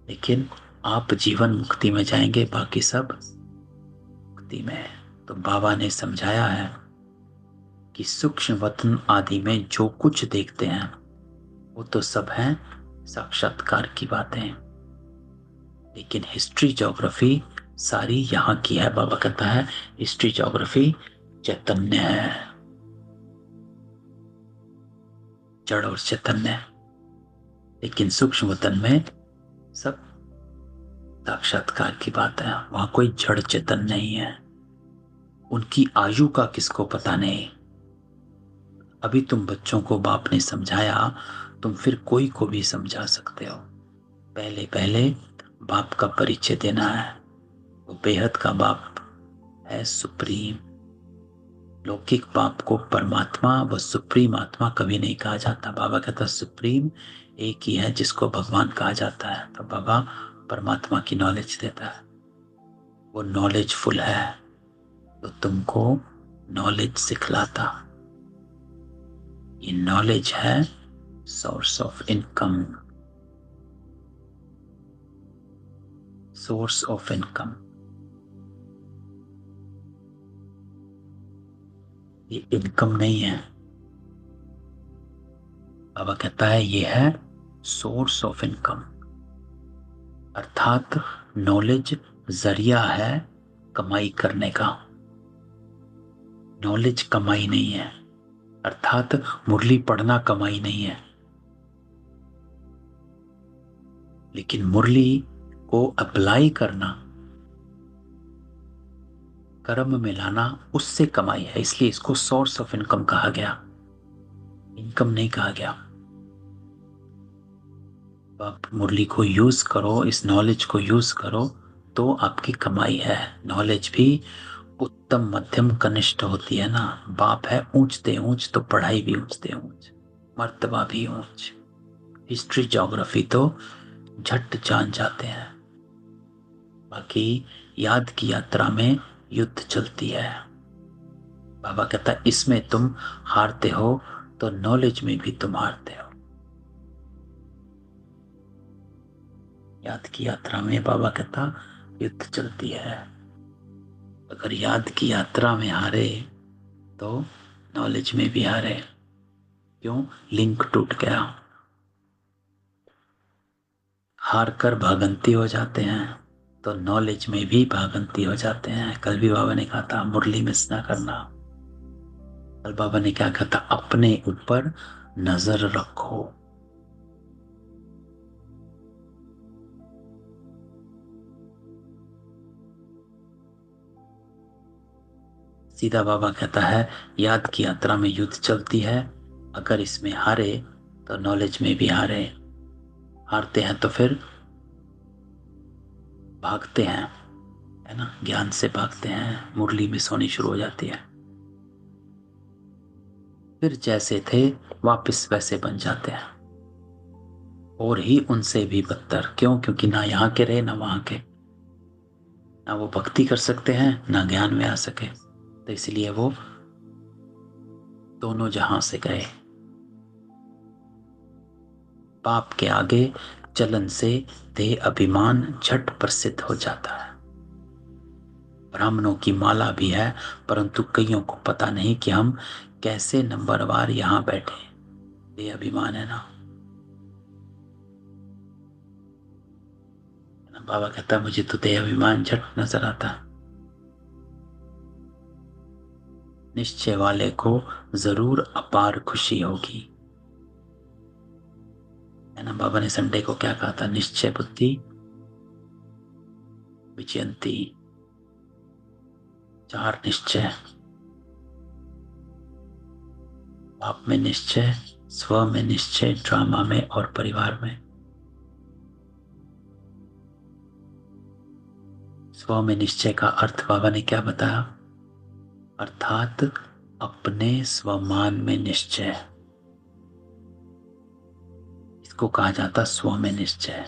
लेकिन आप जीवन मुक्ति में जाएंगे, बाकी सब मुक्ति में है। तो बाबा ने समझाया है कि सूक्ष्म वतन आदि में जो कुछ देखते हैं वो तो सब है साक्षात्कार की बातें, लेकिन हिस्ट्री ज्योग्राफी सारी यहाँ की है। बाबा कहता है हिस्ट्री ज्योग्राफी चैतन्य है, जड़ और चैतन्य। लेकिन सूक्ष्म वतन में सब साक्षात्कार की बात है, वहां कोई जड़ चेतन नहीं है। उनकी आयु का किसको पता नहीं। अभी तुम बच्चों को बाप ने समझाया, तुम फिर कोई को भी समझा सकते हो। पहले पहले बाप का परिचय देना है। वो बेहद का बाप है, सुप्रीम। लौकिक बाप को परमात्मा व सुप्रीम आत्मा कभी नहीं कहा जाता। बाबा कहता सुप्रीम एक ही है जिसको भगवान कहा जाता है। तो बाबा परमात्मा की नॉलेज देता है, वो नॉलेजफुल है, तो तुमको नॉलेज सिखलाता। ये नॉलेज है source of income, source of income. ये इनकम नहीं है। बाबा कहता है ये है सोर्स ऑफ इनकम, अर्थात नॉलेज जरिया है कमाई करने का। नॉलेज कमाई नहीं है, अर्थात मुरली पढ़ना कमाई नहीं है। लेकिन मुरली को अप्लाई करना, कर्म में लाना, उससे कमाई है। इसलिए इसको सोर्स ऑफ इनकम कहा गया, इनकम नहीं कहा गया। आप मुरली को यूज करो, इस नॉलेज को यूज करो तो आपकी कमाई है। नॉलेज भी उत्तम मध्यम कनिष्ठ होती है ना। बाप है ऊंच ते ऊंच, तो पढ़ाई भी ऊंच ते ऊंच, मर्तबा भी ऊंच। हिस्ट्री ज्योग्राफी तो झट जान जाते हैं। बाकी याद की यात्रा में युद्ध चलती है। बाबा कहता है इसमें तुम हारते हो तो नॉलेज में भी तुम हारते हो। याद की यात्रा में बाबा कहता युद्ध चलती है। अगर याद की यात्रा में हारे तो नॉलेज में भी हारे। क्यों? लिंक टूट गया। हार कर भागंती हो जाते हैं तो नॉलेज में भी भागंती हो जाते हैं। कल भी बाबा ने कहा था मुरली मिस ना करना। कल बाबा ने क्या कहा था? अपने ऊपर नजर रखो। सीधा बाबा कहता है याद की यात्रा में युद्ध चलती है। अगर इसमें हारे तो नॉलेज में भी हारे। हारते हैं तो फिर भागते हैं, है ना, ज्ञान से भागते हैं, मुरली मिस होनी शुरू हो जाती है। फिर जैसे थे वापस वैसे बन जाते हैं, और ही उनसे भी बदतर। क्यों? क्योंकि ना यहाँ के रहे ना वहां के, ना वो भक्ति कर सकते हैं ना ज्ञान में आ सके। तो इसलिए वो दोनों जहां से गए। पाप के आगे चलन से देह अभिमान झट प्रसिद्ध हो जाता है। ब्राह्मणों की माला भी है, परंतु कईयों को पता नहीं कि हम कैसे नंबरवार यहां बैठे। देह अभिमान है ना। बाबा कहता मुझे तो देह अभिमान झट नजर आता। निश्चय वाले को जरूर अपार खुशी होगी, है ना। बाबा ने संडे को क्या कहा था? निश्चय बुद्धि विजयंती। 4 निश्चय। आप में निश्चय, स्व में निश्चय, ड्रामा में और परिवार में। स्व में निश्चय का अर्थ बाबा ने क्या बताया? अर्थात अपने स्वमान में निश्चय। इसको कहा जाता स्व में निश्चय।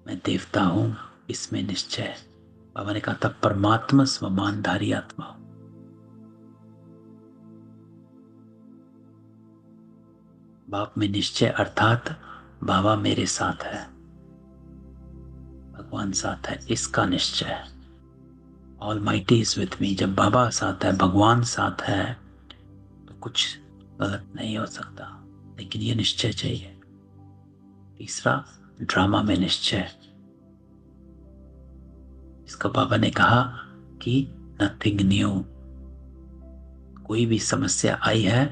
मैं देवता हूं, इसमें निश्चय। बाबा ने कहा था परमात्मा स्वमानधारी आत्मा। बाप में निश्चय अर्थात बाबा मेरे साथ है, भगवान साथ है, इसका निश्चय। Almighty is with me. जब बाबा साथ है, भगवान साथ है, तो कुछ गलत नहीं हो सकता। लेकिन ये निश्चय चाहिए। तीसरा, ड्रामा में निश्चय। इसका बाबा ने कहा कि नथिंग न्यू। कोई भी समस्या आई है,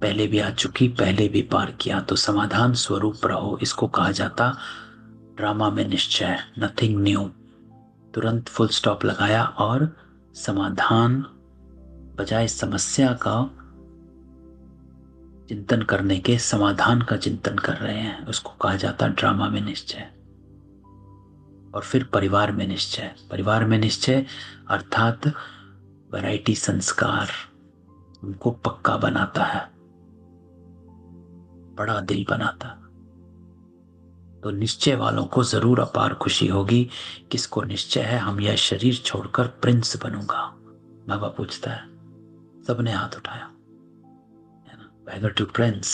पहले भी आ चुकी, पहले भी पार किया, तो समाधान स्वरूप रहो। इसको कहा जाता ड्रामा में निश्चय, नथिंग न्यू। तुरंत फुल स्टॉप लगाया और समाधान बजाय समस्या का चिंतन करने के समाधान का चिंतन कर रहे हैं, उसको कहा जाता है ड्रामा में निश्चय। और फिर परिवार में निश्चय। परिवार में निश्चय अर्थात वैरायटी संस्कार उनको पक्का बनाता है, बड़ा दिल बनाता है। तो निश्चय वालों को जरूर अपार खुशी होगी। किसको निश्चय है हम यह शरीर छोड़कर प्रिंस बनूंगा? बाबा पूछता है। सबने हाथ उठाया, है ना? बैगर टू प्रिंस,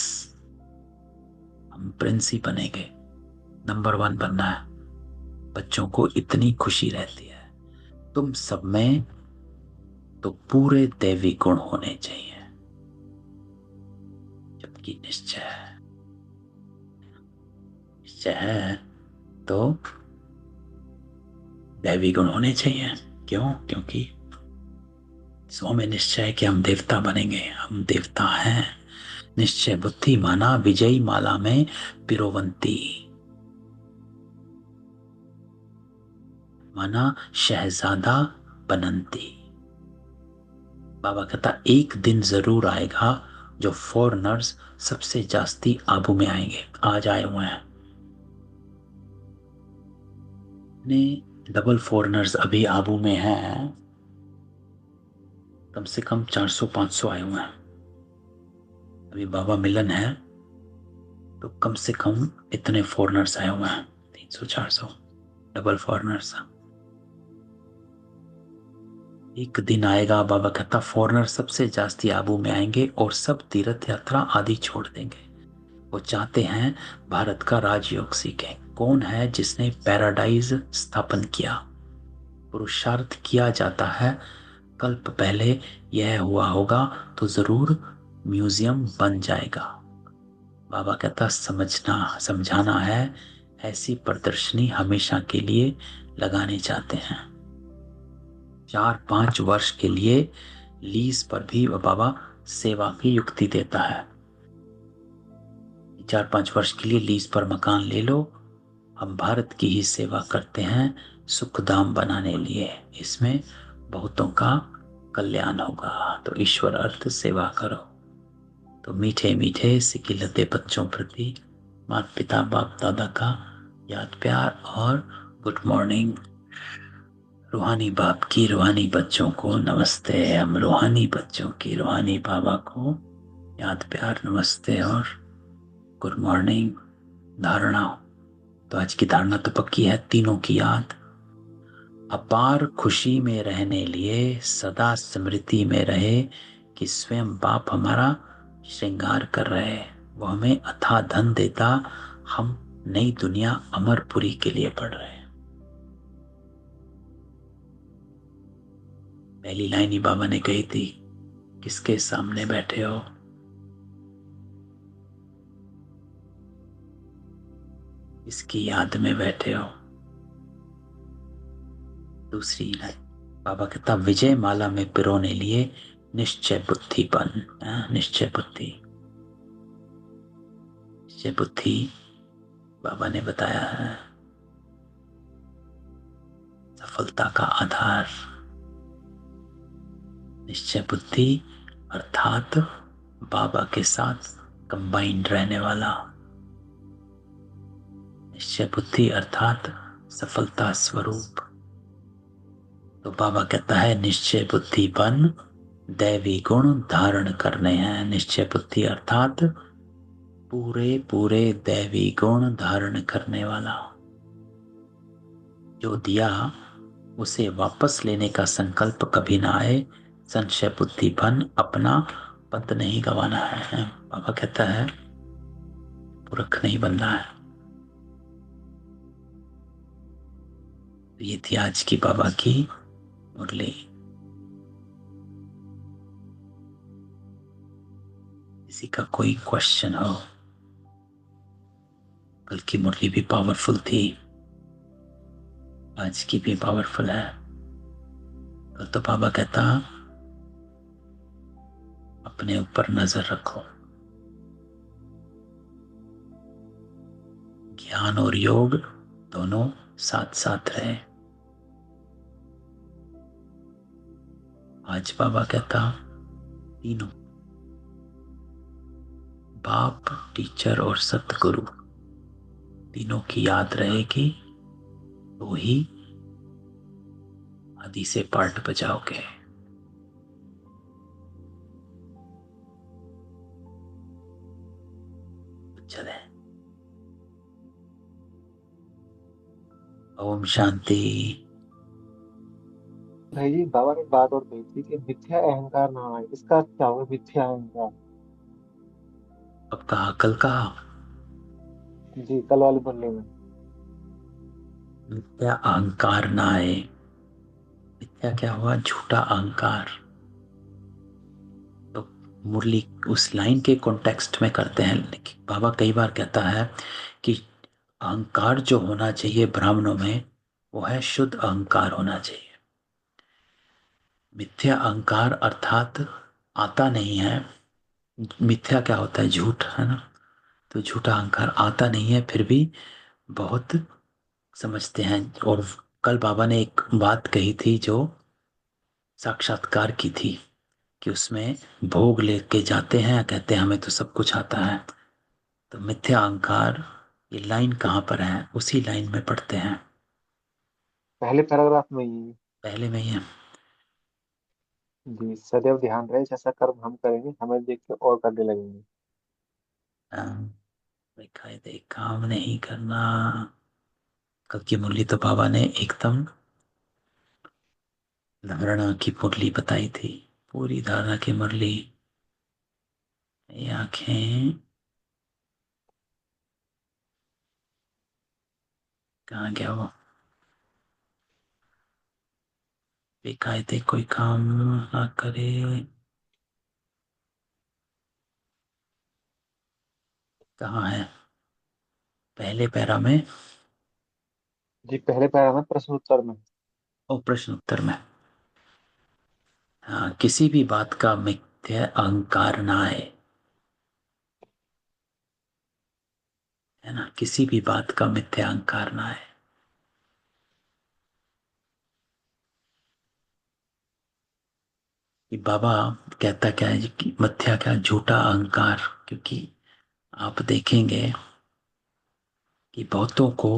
हम प्रिंस ही बनेंगे, नंबर 1 बनना है। बच्चों को इतनी खुशी रहती है। तुम सब में तो पूरे दैवी गुण होने चाहिए, जबकि निश्चय है तो दैवी गुण होने चाहिए। क्यों? क्योंकि स्व में निश्चय है कि हम देवता बनेंगे, हम देवता हैं। निश्चय बुद्धि माना विजयी माला में पिरोवंती, माना शहजादा बनंती। बाबा कहता एक दिन जरूर आएगा जो फॉरेनर्स सबसे जास्ती आबू में आएंगे। आज आए हुए हैं ने डबल फॉरेनर्स अभी आबू में हैं, कम से कम 400-500 आए हुए हैं। अभी बाबा मिलन है तो कम से कम इतने फॉरेनर्स आए हुए हैं, 300-400 डबल फॉरेनर्स। एक दिन आएगा, बाबा कहता फॉरेनर सबसे जास्ती आबू में आएंगे और सब तीर्थ यात्रा आदि छोड़ देंगे। वो चाहते हैं भारत का राजयोग सीखें। कौन है जिसने पैराडाइज स्थापन किया? पुरुषार्थ किया जाता है, कल्प पहले यह हुआ होगा तो जरूर म्यूजियम बन जाएगा। बाबा कहता समझाना है, ऐसी प्रदर्शनी हमेशा के लिए लगाने चाहते हैं। 4-5 वर्ष के लिए लीज पर भी बाबा सेवा की युक्ति देता है। 4-5 वर्ष के लिए लीज पर मकान ले लो, हम भारत की ही सेवा करते हैं सुखधाम बनाने लिए, इसमें बहुतों का कल्याण होगा। तो ईश्वर अर्थ सेवा करो। तो मीठे मीठे सिकिलते बच्चों प्रति माता पिता बाप दादा का याद प्यार और गुड मॉर्निंग। रूहानी बाप की रूहानी बच्चों को नमस्ते। हम रूहानी बच्चों की रूहानी बाबा को याद प्यार नमस्ते और गुड मॉर्निंग। धारणा, तो आज की धारणा तो पक्की है, तीनों की याद। अपार खुशी में रहने लिए सदा स्मृति में रहे कि स्वयं बाप हमारा श्रृंगार कर रहे, वो हमें अथाह धन देता, हम नई दुनिया अमरपुरी के लिए पढ़ रहे हैं। पहली लाइन ही बाबा ने कही थी, किसके सामने बैठे हो? इसकी याद में बैठे हो। दूसरी लाइन बाबा कहता विजय माला में पिरोने लिए निश्चय बुद्धि बन। निश्चय बुद्धि बाबा ने बताया है सफलता का आधार। निश्चय बुद्धि अर्थात बाबा के साथ कंबाइंड रहने वाला। निश्चय बुद्धि अर्थात सफलता स्वरूप। तो बाबा कहता है निश्चय बुद्धि बन, दैवी गुण धारण करने हैं। निश्चय बुद्धि अर्थात पूरे पूरे दैवी गुण धारण करने वाला। जो दिया उसे वापस लेने का संकल्प कभी ना आए। संशय बुद्धि बन, अपना पद नहीं गंवाना है। बाबा कहता है पुरख नहीं बनना है। तो ये थी आज की बाबा की मुरली। किसी का कोई क्वेश्चन हो? कल की मुरली भी पावरफुल थी, आज की भी पावरफुल है। कल तो बाबा कहता अपने ऊपर नजर रखो, ज्ञान और योग दोनों साथ साथ रहे। आज बाबा कहता, तीनों, बाप, टीचर और सतगुरु, तीनों की याद रहेगी तो ही आदि से पार्ट बजाओगे। चले। ओम शांति। भाई जी, बाबा ने एक बात और कही थी कि मिथ्या अहंकार ना आए। इसका अर्थ क्या होगा, मिथ्या अहंकार? अब कहा, कल कहा, जी, कल वाली मुरली में। मिथ्या अहंकार ना आए। मिथ्या क्या हुआ? झूठा अहंकार। तो मुरली उस लाइन के कॉन्टेक्स्ट में करते हैं, लेकिन बाबा कई बार कहता है कि अहंकार जो होना चाहिए ब्राह्मणों में, वो है शुद्ध अहंकार होना चाहिए। मिथ्या अहंकार अर्थात आता नहीं है। मिथ्या क्या होता है? झूठ, है ना। तो झूठा अहंकार आता नहीं है, फिर भी बहुत समझते हैं। और कल बाबा ने एक बात कही थी जो साक्षात्कार की थी, कि उसमें भोग लेके जाते हैं, कहते हैं हमें तो सब कुछ आता है। तो मिथ्या अहंकार, ये लाइन कहाँ पर है? उसी लाइन में पढ़ते हैं, पहले पैराग्राफ में ही। पहले में ही है। जी, सदैव ध्यान रहे जैसा कर्म हम करेंगे हमें देख के और करने लगेंगे। दिखाई दे काम नहीं करना। कल की मुरली तो बाबा ने एकदम धारणा की मुरली बताई थी, पूरी धारणा की मुरली। ये आंखें कहाँ गया वो? दिखाई दे कोई काम ना करे। कहाँ है? पहले पैरा में। जी, पहले पैरा में प्रश्न उत्तर में। और प्रश्न उत्तर में। हाँ, किसी भी बात का मिथ्या अहंकार ना आए, है ना। किसी भी बात का मिथ्या अहंकार ना आए। कि बाबा कहता क्या है कि मिथ्या क्या, झूठा अहंकार। क्योंकि आप देखेंगे कि बहुतों को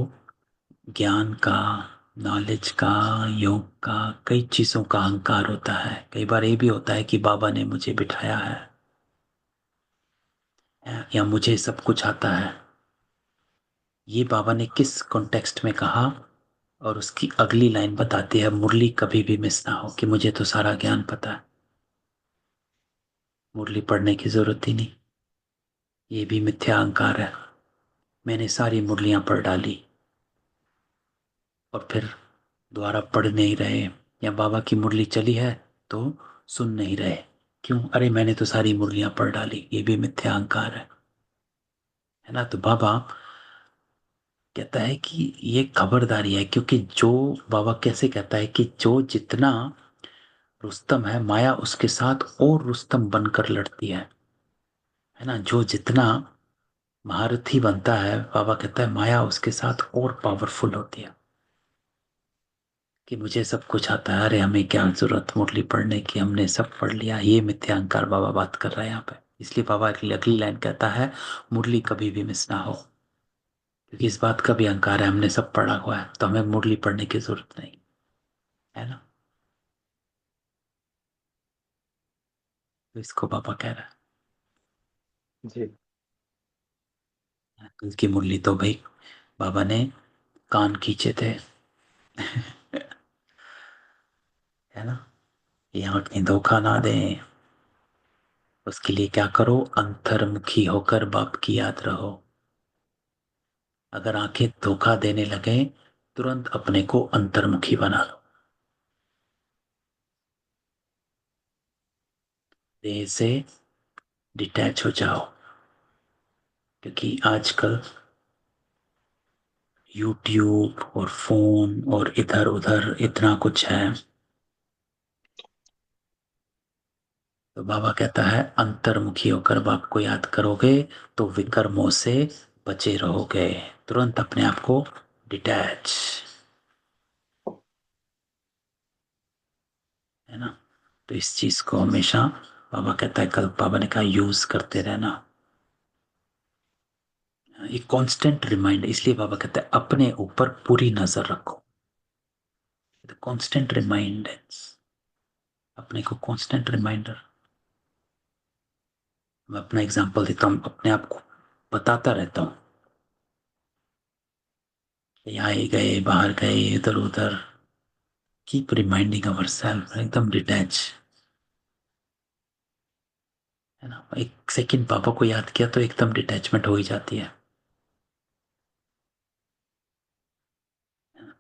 ज्ञान का, नॉलेज का, योग का, कई चीजों का अहंकार होता है। कई बार ये भी होता है कि बाबा ने मुझे बिठाया है, या मुझे सब कुछ आता है। ये बाबा ने किस कॉन्टेक्स्ट में कहा, और उसकी अगली लाइन बताती है, मुरली कभी भी मिस ना हो, कि मुझे तो सारा ज्ञान पता है, मुरली पढ़ने की जरूरत ही नहीं। ये भी मिथ्या अहंकार है। मैंने सारी मुरलियां पढ़ डाली और फिर दोबारा पढ़ नहीं रहे, या बाबा की मुरली चली है तो सुन नहीं रहे। क्यों? अरे मैंने तो सारी मुरलियां पढ़ डाली। ये भी मिथ्या अहंकार है ना। तो बाबा कहता है कि ये खबरदारी है, क्योंकि जो, बाबा कैसे कहता है कि जो जितना रुस्तम है, माया उसके साथ और रुस्तम बनकर लड़ती है ना। जो जितना महारथी बनता है, बाबा कहता है माया उसके साथ और पावरफुल होती है। कि मुझे सब कुछ आता है, अरे हमें क्या जरूरत मुरली पढ़ने की, हमने सब पढ़ लिया। ये मिथ्या अहंकार बाबा बात कर रहा है यहाँ पे। इसलिए बाबा अगली अगली लाइन कहता है, मुरली कभी भी मिस ना हो। क्योंकि इस बात का भी अहंकार है, हमने सब पढ़ा हुआ है तो हमें मुरली पढ़ने की जरूरत नहीं, है ना। तो इसको बाबा कह रहा जी। है। कल की मुरली तो भाई बाबा ने कान खींचे थे, है ना। ये आंखें धोखा ना दें, उसके लिए क्या करो? अंतर्मुखी होकर बाप की याद रहो। अगर आंखें धोखा देने लगे, तुरंत अपने को अंतर्मुखी बना लो, देह से डिटैच हो जाओ। क्योंकि आजकल यूट्यूब और फोन और इधर उधर इतना कुछ है। तो बाबा कहता है, अंतर्मुखी होकर बाप को याद करोगे तो विकर्मों से बचे रहोगे। तुरंत अपने आप को डिटैच, है ना। तो इस चीज को हमेशा बाबा कहता है, कल बाबा ने कहा यूज करते रहना, एक कांस्टेंट रिमाइंडर। इसलिए बाबा कहता है अपने ऊपर पूरी नजर रखो, कांस्टेंट रिमाइंडेंस, अपने को कांस्टेंट रिमाइंडर। मैं अपना एग्जांपल देता हूँ, अपने आप को बताता रहता हूँ, यहाँ ही गए, बाहर गए, इधर उधर, कीप रिमाइंडिंग अवर सेल्फ, एकदम डिटैच, है ना। एक सेकंड पापा को याद किया तो एकदम डिटैचमेंट हो ही जाती है।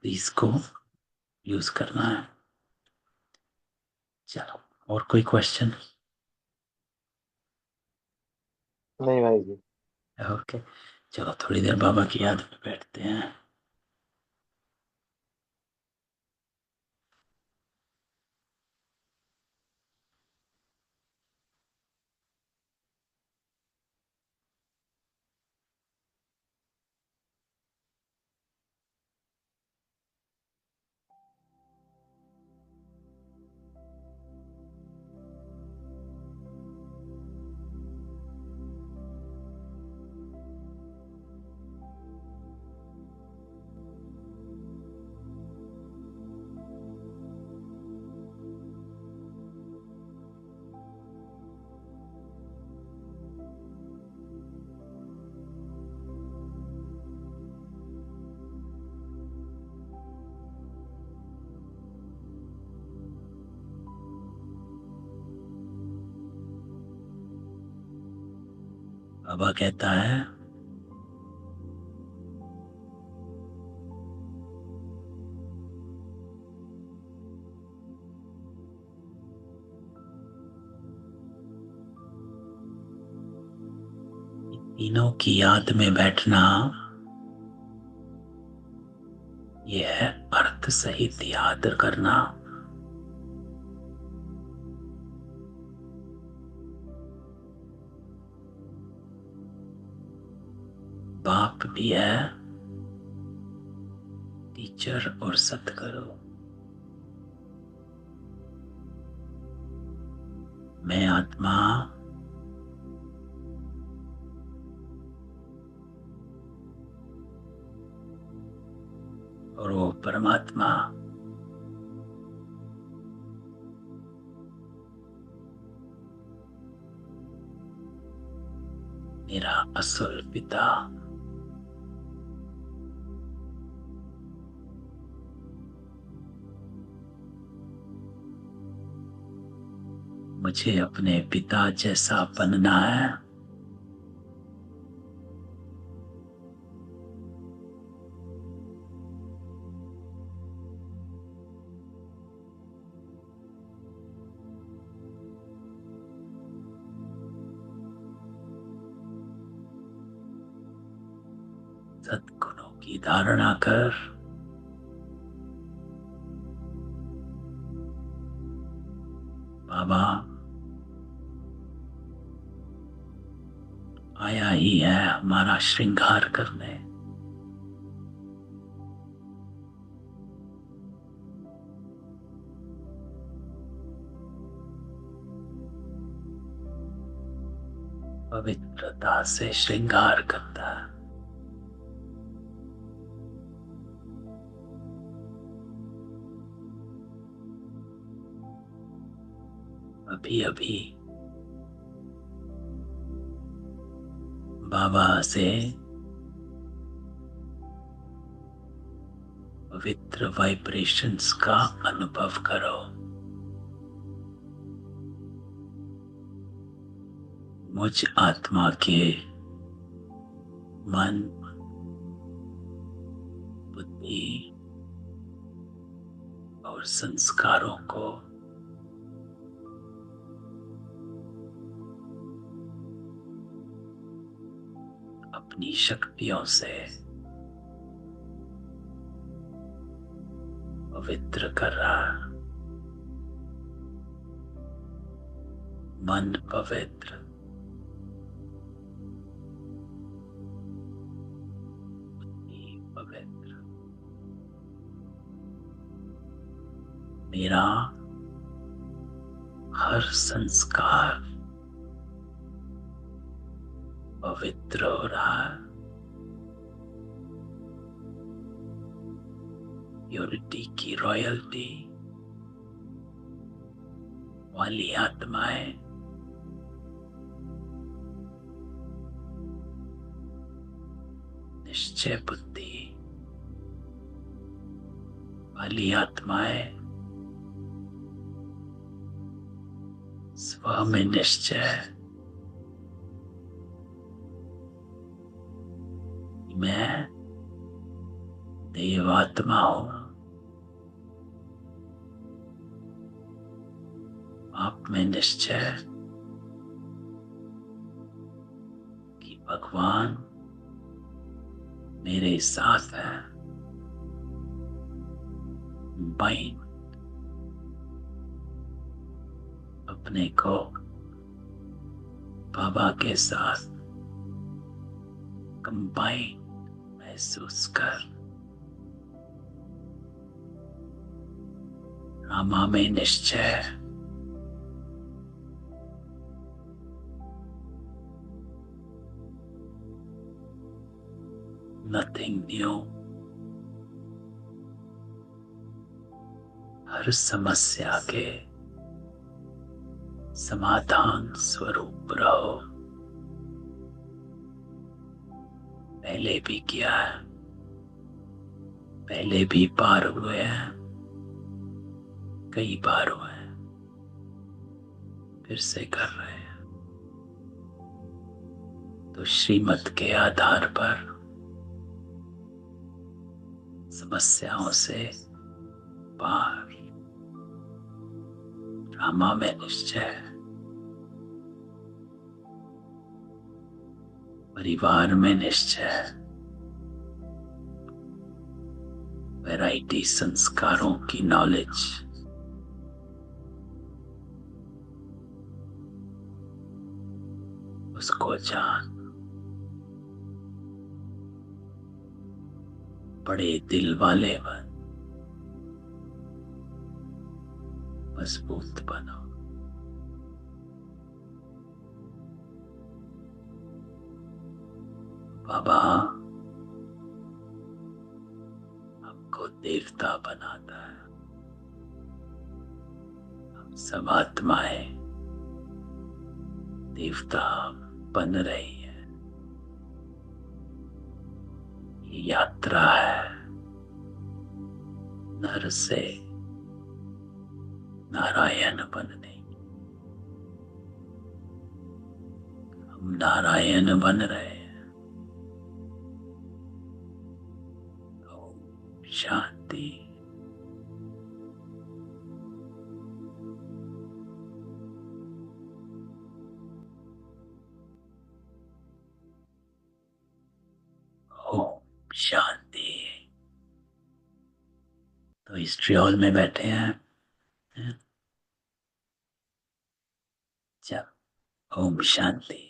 इसको यूज करना है। चलो, और कोई क्वेश्चन? नहीं भाई जी। ओके, चलो थोड़ी देर बाबा की याद में बैठते हैं। बाबा कहता है तीनों की याद में बैठना, यह है अर्थ सहित याद करना। बाप भी है, टीचर और सतगुरु। मैं आत्मा, और वो परमात्मा। मेरा असल पिता। मुझे अपने पिता जैसा बनना है। सद्गुणों की धारणा कर, बाबा आया ही है हमारा श्रृंगार करने। पवित्रता से श्रृंगार करता है। अभी अभी बाबा से पवित्र वाइब्रेशंस का अनुभव करो। मुझ आत्मा के मन, बुद्धि और संस्कारों को अपनी शक्तियों से पवित्र कर रहा है। मन पवित्र, बुद्धि पवित्र, मेरा हर संस्कार पवित्र हो रहा है। प्योरिटी की रॉयल्टी वाली आत्माएं निश्चय बुद्धि वाली आत्माएं स्व में निश्चय, मैं देवात्मा हूं। आप में निश्चय कि भगवान मेरे साथ है। बाइन अपने को बाबा के साथ कंबाइन महसूस कर। रामा में निश्चय, नथिंग न्यू। हर समस्या के समाधान स्वरूप रहो। पहले भी किया है, पहले भी पार हुए हैं, कई बार हुए हैं, फिर से कर रहे हैं। तो श्रीमत के आधार पर समस्याओं से पार। रामा में निश्चय, परिवार में निश्चय, वैरायटी संस्कारों की नॉलेज, उसको जान। बड़े दिल वाले बन, मजबूत बनो। बाबा हमको देवता बनाता है। हम सब आत्माएं देवता बन रही है। ये यात्रा है नर से नारायण बनने की। हम नारायण बन रहे हैं। ओम शांति। ओम शांति। तो हिस्ट्री हॉल में बैठे हैं। चल, ओम शांति।